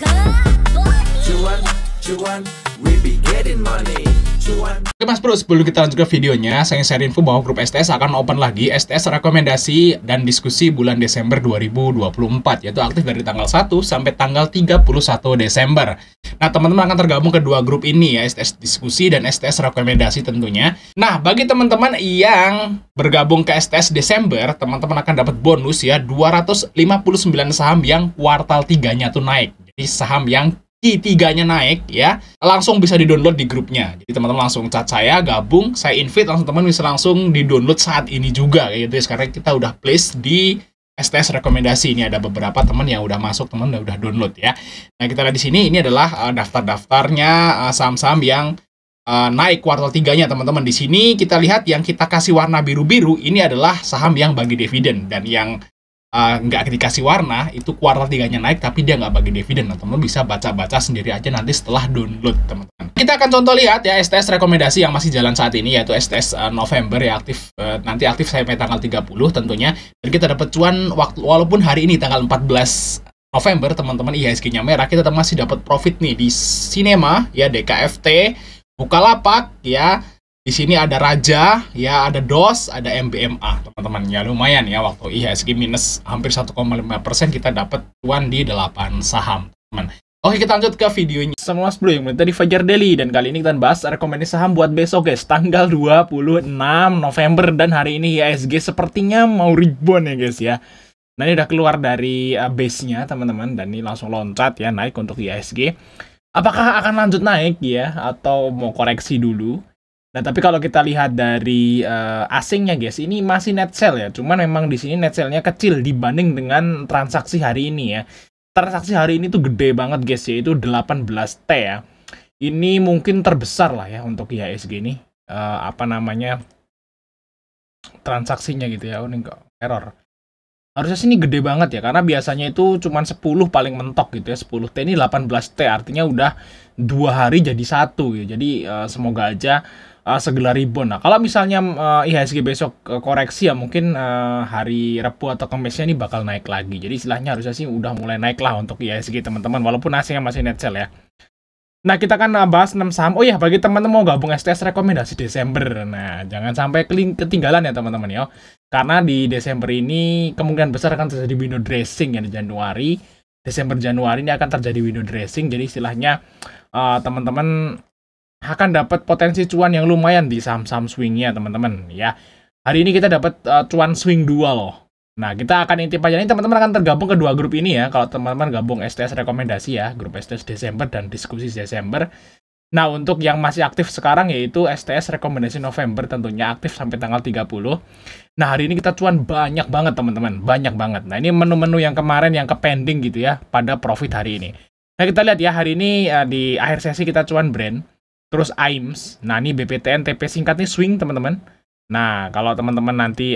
Cuan, cuan, we be getting money. Cuan. Oke Mas Bro, sebelum kita lanjut ke videonya, saya share info bahwa grup STS akan open lagi STS rekomendasi dan diskusi bulan Desember 2024, yaitu aktif dari tanggal 1 sampai tanggal 31 Desember. Nah, teman-teman akan tergabung ke dua grup ini ya, STS diskusi dan STS rekomendasi tentunya. Nah, bagi teman-teman yang bergabung ke STS Desember, teman-teman akan dapat bonus ya, 259 saham yang kuartal 3-nya tuh naik. Jadi saham yang Q3-nya naik ya, langsung bisa di-download di grupnya. Jadi teman-teman langsung chat saya, gabung, saya invite, langsung teman bisa langsung di-download saat ini juga kayak gitu ya. Sekarang kita udah place di STS rekomendasi. Ini ada beberapa teman yang udah masuk, teman udah download ya. Nah, kita lihat di sini ini adalah daftar-daftarnya saham-saham yang naik kuartal 3-nya teman-teman. Di sini kita lihat yang kita kasih warna biru-biru ini adalah saham yang bagi dividen, dan yang nggak dikasih warna itu kuartal 3-nya naik tapi dia nggak bagi dividen. Nah, teman-teman bisa baca-baca sendiri aja nanti setelah download teman-teman. Kita akan contoh lihat ya STS rekomendasi yang masih jalan saat ini, yaitu STS November ya, aktif nanti aktif sampai tanggal 30 tentunya. Dan kita dapat cuan walaupun hari ini tanggal 14 November teman-teman IHSG-nya merah, kita masih dapat profit nih di Sinema ya, DKFT, Bukalapak ya. Di sini ada Raja, ya ada DOS, ada MBMA, teman-teman. Ya lumayan ya, waktu IHSG minus hampir 1,5%, kita dapat cuan di 8 saham, teman. Oke, kita lanjut ke videonya. Sama Mas Bro yang tadi Fajar Daily, dan kali ini kita bahas rekomendasi saham buat besok guys, tanggal 26 November, dan hari ini IHSG sepertinya mau rebound ya guys ya. Nah, ini udah keluar dari base-nya teman-teman, dan ini langsung loncat ya naik untuk IHSG. Apakah akan lanjut naik ya, atau mau koreksi dulu? Nah, tapi kalau kita lihat dari asingnya guys, ini masih net sell ya. Cuman memang di sini net sell-nya kecil dibanding dengan transaksi hari ini ya. Transaksi hari ini tuh gede banget guys, yaitu 18T ya. Ini mungkin terbesar lah ya untuk IHSG ini. Apa namanya, transaksinya gitu ya. Oh, ini kok error. Harusnya sini gede banget ya, karena biasanya itu cuman 10 paling mentok gitu ya. 10T ini 18T, artinya udah 2 hari jadi 1 gitu. Jadi semoga aja segala rebound. Nah, kalau misalnya IHSG besok koreksi ya, mungkin hari Rabu atau Kamisnya ini bakal naik lagi. Jadi istilahnya harusnya sih udah mulai naik lah untuk IHSG teman-teman, walaupun asingnya masih net sell ya. Nah, kita kan bahas 6 saham. Oh ya, bagi teman-teman mau gabung STS rekomendasi Desember, nah jangan sampai ketinggalan ya teman-teman ya. Karena di Desember ini kemungkinan besar akan terjadi window dressing ya di Januari. Desember Januari ini akan terjadi window dressing. Jadi istilahnya teman-teman akan dapat potensi cuan yang lumayan di saham-saham swingnya teman-teman ya. Hari ini kita dapat cuan swing 2 loh. Nah, kita akan intip aja, ini teman-teman akan tergabung ke dua grup ini ya. Kalau teman-teman gabung STS rekomendasi ya, grup STS Desember dan diskusi Desember. Nah, untuk yang masih aktif sekarang yaitu STS rekomendasi November, tentunya aktif sampai tanggal 30. Nah, hari ini kita cuan banyak banget teman-teman, banyak banget. Nah, ini menu-menu yang kemarin yang pending gitu ya pada profit hari ini. Nah, kita lihat ya, hari ini di akhir sesi kita cuan brand. Terus AIMS, nah ini BPTN, TP singkat nih swing teman-teman. Nah, kalau teman-teman nanti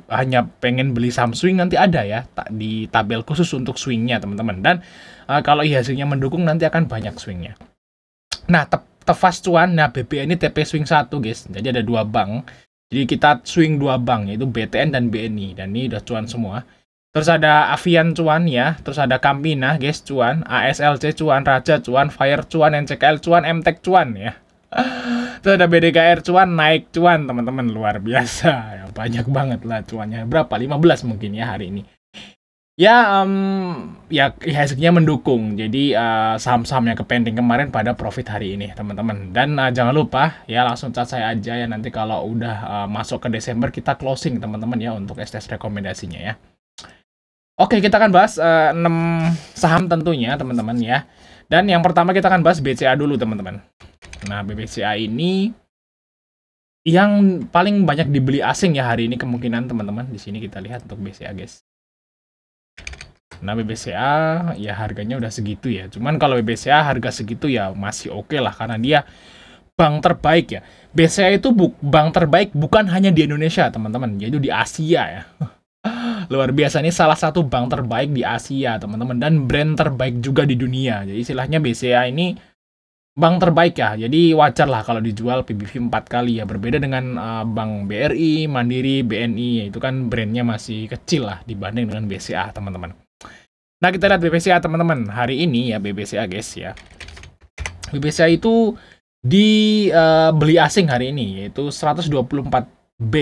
hanya pengen beli saham swing, nanti ada ya di tabel khusus untuk swingnya teman-teman. Dan kalau IHSG-nya mendukung, nanti akan banyak swingnya. Nah, tefas cuan, nah BP ini TP swing 1 guys. Jadi ada 2 bank. Jadi kita swing 2 bank, yaitu BTN dan BNI. Dan ini udah cuan semua. Terus ada Avian cuan ya, terus ada Campina guys cuan, ASLC cuan, Raja cuan, Fire cuan, NCKL cuan, MTEK cuan ya. Terus ada BDKR cuan, naik cuan teman-teman, luar biasa ya, banyak banget lah cuannya. Berapa? 15 mungkin ya hari ini. Ya ya IHSG-nya mendukung. Jadi saham-saham yang pending kemarin pada profit hari ini teman-teman. Dan jangan lupa ya, langsung chat saya aja ya nanti kalau udah masuk ke Desember, kita closing teman-teman ya untuk STS rekomendasinya ya. Oke, kita akan bahas 6 saham tentunya teman-teman ya. Dan yang pertama kita akan bahas BCA dulu teman-teman. Nah, BCA ini yang paling banyak dibeli asing ya hari ini kemungkinan teman-teman. Di sini kita lihat untuk BCA guys. Nah, BCA ya harganya udah segitu ya. Cuman kalau BCA harga segitu ya masih oke lah, karena dia bank terbaik ya. BCA itu bank terbaik bukan hanya di Indonesia teman-teman, yaitu di Asia ya. Luar biasa, ini salah satu bank terbaik di Asia teman-teman, dan brand terbaik juga di dunia. Jadi istilahnya BCA ini bank terbaik ya, jadi wajar lah kalau dijual PBV 4 kali ya. Berbeda dengan Bank BRI, Mandiri, BNI, itu kan brandnya masih kecil lah dibanding dengan BCA teman-teman. Nah, kita lihat BBCA teman-teman. Hari ini ya BBCA guys ya. BBCA itu dibeli asing hari ini, yaitu 124B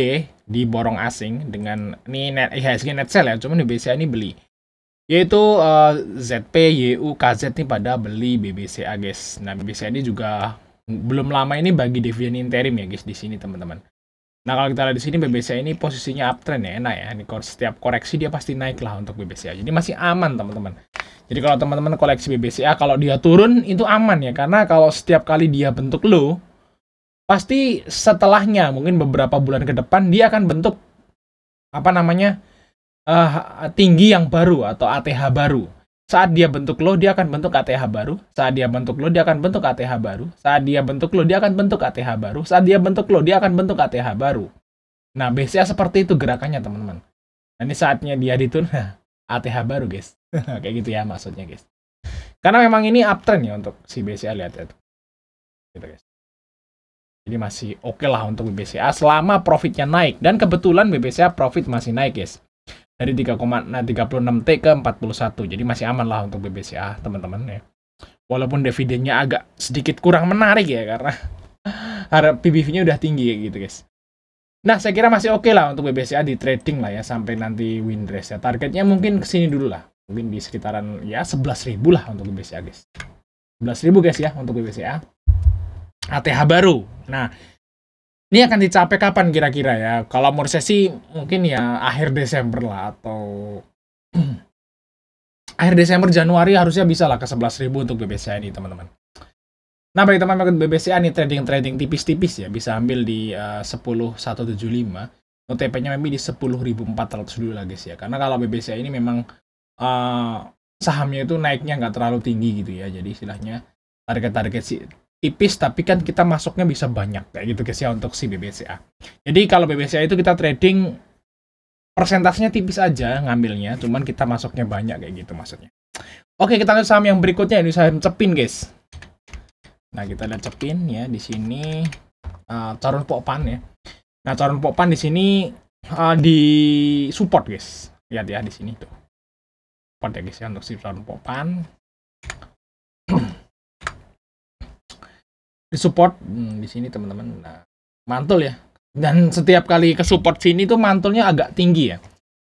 diborong asing dengan ini IHSG net sell ya, cuman BBCA ini beli. Yaitu ZP, YU, KZ ini pada beli BBCA guys. Nah, BBCA ini juga belum lama ini bagi dividen interim ya guys di sini teman-teman. Nah, kalau kita lihat di sini BBCA ini posisinya uptrend ya, enak ya. Ini setiap koreksi dia pasti naik lah untuk BBCA. Jadi masih aman teman-teman. Jadi kalau teman-teman koleksi BBCA, kalau dia turun itu aman ya, karena kalau setiap kali dia bentuk low, pasti setelahnya mungkin beberapa bulan ke depan dia akan bentuk apa namanya tinggi yang baru atau ATH baru. Saat dia bentuk low, dia akan bentuk ATH baru. Saat dia bentuk low, dia akan bentuk ATH baru. Saat dia bentuk low, dia akan bentuk ATH baru. Saat dia bentuk low, dia akan bentuk ATH baru. Nah, BCA seperti itu gerakannya, teman-teman. Nah, ini saatnya dia ditun, ATH baru, guys. Kayak gitu ya maksudnya, guys. Karena memang ini uptrend ya untuk si BCA, lihat ya. Gitu, guys. Jadi masih oke lah untuk BCA selama profitnya naik. Dan kebetulan BCA profit masih naik, guys. Dari 3,36T ke 41. Jadi masih aman lah untuk BBCA, teman-teman ya. Walaupun dividennya agak sedikit kurang menarik ya, karena harap PBV-nya udah tinggi ya gitu, guys. Nah, saya kira masih oke lah untuk BBCA di trading lah ya, sampai nanti Windrest ya. Targetnya mungkin kesini dulu lah. Mungkin di sekitaran ya 11.000 lah untuk BBCA, guys. 11.000 guys ya untuk BBCA. ATH baru. Nah, ini akan dicapai kapan kira-kira ya? Kalau menurut saya sih mungkin ya akhir Desember lah, atau akhir Desember Januari harusnya bisa lah ke 11.000 untuk BBCA ini teman-teman. Nah, bagi teman-teman BBCA nih trading tipis-tipis ya, bisa ambil di 10.175. OTP-nya memang di 10.400 dulu lah guys ya. Karena kalau BBCA ini memang sahamnya itu naiknya nggak terlalu tinggi gitu ya. Jadi istilahnya target-target sih tipis, tapi kan kita masuknya bisa banyak kayak gitu guys ya untuk si BBCA. Jadi kalau BBCA itu kita trading persentasenya tipis aja ngambilnya, cuman kita masuknya banyak kayak gitu maksudnya. Oke, kita lihat saham yang berikutnya, ini saham Cepin guys. Nah, kita lihat Cepin ya di sini, Carun Pokpan ya. Nah, Carun Pokpan di sini di support guys. Lihat ya di sini tuh. Support ya guys ya untuk si Carun Pokpan. Di support di sini teman-teman. Nah, mantul ya. Dan setiap kali ke support sini tuh mantulnya agak tinggi ya.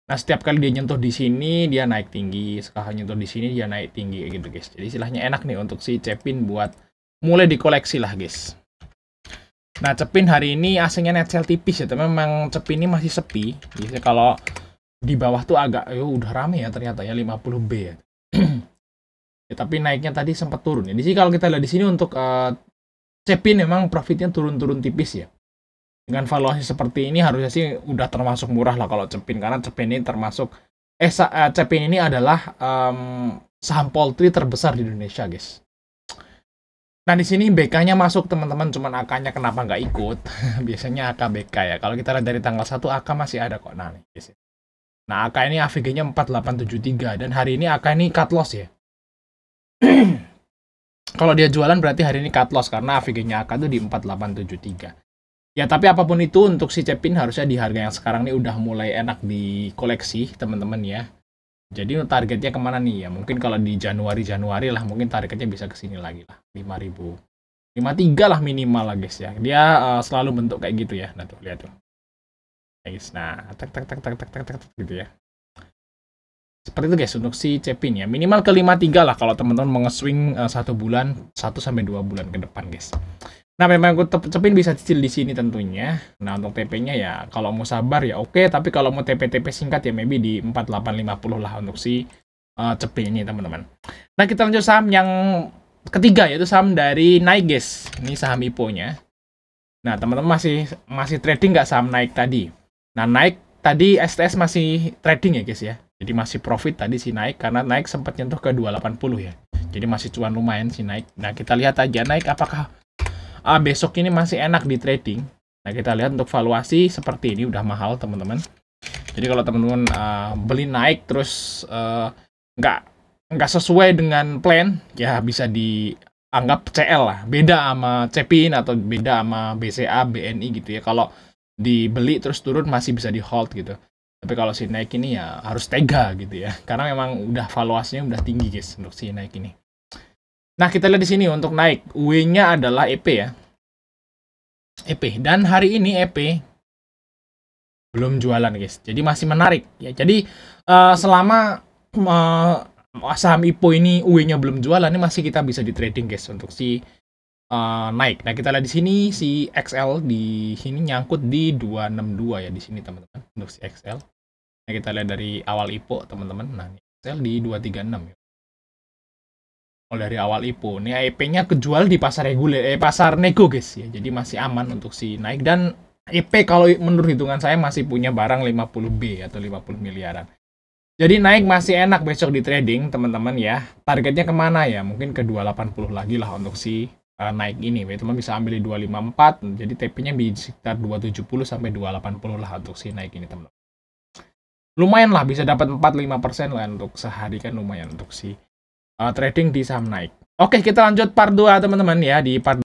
Nah, setiap kali dia nyentuh di sini dia naik tinggi, sekali nyentuh di sini dia naik tinggi kayak gitu guys. Jadi istilahnya enak nih untuk si Cepin buat mulai dikoleksi lah guys. Nah, Cepin hari ini aslinya net sell tipis ya, tapi memang Cepin ini masih sepi. Biasanya kalau di bawah tuh agak udah rame ya ternyata ya 50B ya. Ya, tapi naiknya tadi sempat turun ya. Di sini kalau kita lihat di sini untuk Cepin memang profitnya turun-turun tipis ya. Dengan valuasi seperti ini harusnya sih udah termasuk murah lah kalau Cepin, karena Cepin ini termasuk Cepin ini adalah saham poultry terbesar di Indonesia, guys. Nah, di sini BK-nya masuk teman-teman, cuman AK-nya kenapa nggak ikut? Biasanya AK BK ya. Kalau kita lihat dari tanggal 1 AK masih ada kok. Nah, nih, guys. Nah, AK ini AVG-nya 4873 dan hari ini AK ini cut loss ya. Kalau dia jualan berarti hari ini cut loss karena AVG-nya AK itu di 4873. Ya, tapi apapun itu untuk si Cepin harusnya di harga yang sekarang ini udah mulai enak dikoleksi, teman-teman ya. Jadi targetnya kemana nih ya? Mungkin kalau di Januari lah, mungkin targetnya bisa ke sini lagi lah. 5.000. 53 lah minimal lah guys ya. Dia selalu bentuk kayak gitu ya. Nah, tuh lihat tuh. Guys, nah, tak gitu ya. Seperti itu guys untuk si Cepin ya. Minimal ke 53 lah kalau teman-teman mau nge-swing 1 bulan, 1 sampai 2 bulan ke depan guys. Nah, memang Cepin bisa cicil di sini tentunya. Nah, untuk TP-nya ya kalau mau sabar ya oke, tapi kalau mau TP singkat ya maybe di 4850 lah untuk si Cepin ini teman-teman. Nah, kita lanjut saham yang ketiga yaitu saham dari Naik guys. Ini saham IPO-nya. Nah, teman-teman masih trading nggak saham Naik tadi? Nah, Naik tadi STS masih trading ya guys ya. Jadi masih profit tadi si Naik karena Naik sempat nyentuh ke 280 ya. Jadi masih cuan lumayan si Naik. Nah, kita lihat aja Naik apakah besok ini masih enak di trading. Nah, kita lihat untuk valuasi seperti ini udah mahal teman-teman. Jadi kalau teman-teman beli Naik terus nggak sesuai dengan plan ya bisa dianggap CL lah. Beda sama Cepin atau beda sama BCA, BNI gitu ya. Kalau dibeli terus turun masih bisa di hold gitu. Tapi kalau si naik ini ya harus tega gitu ya. Karena memang udah valuasinya udah tinggi guys untuk si naik ini. Nah, kita lihat di sini untuk naik. W-nya adalah EP ya. EP. Dan hari ini EP belum jualan guys. Jadi masih menarik ya. Jadi selama saham IPO ini W-nya belum jualan, ini masih kita bisa di trading guys untuk si naik. Nah, kita lihat di sini si XL di sini nyangkut di 262 ya di sini teman-teman untuk si XL. Nah, kita lihat dari awal IPO teman-teman. Nah, XL di 236 ya. Oh, dari awal IPO. Ini EP-nya kejual di pasar reguler, pasar nego guys ya. Jadi masih aman untuk si naik, dan EP kalau menurut hitungan saya masih punya barang 50B atau 50 miliaran. Jadi naik masih enak besok di trading teman-teman ya. Targetnya kemana ya? Mungkin ke 280 lagi lah untuk si naik ini. Teman bisa ambil di 254. Jadi TP-nya di sekitar 270 sampai 280 lah untuk si naik ini teman-teman. Lumayan lah, bisa dapat 4-5% lah untuk sehari, kan lumayan untuk si trading di saham naik. Oke, kita lanjut part 2 teman-teman ya. Di part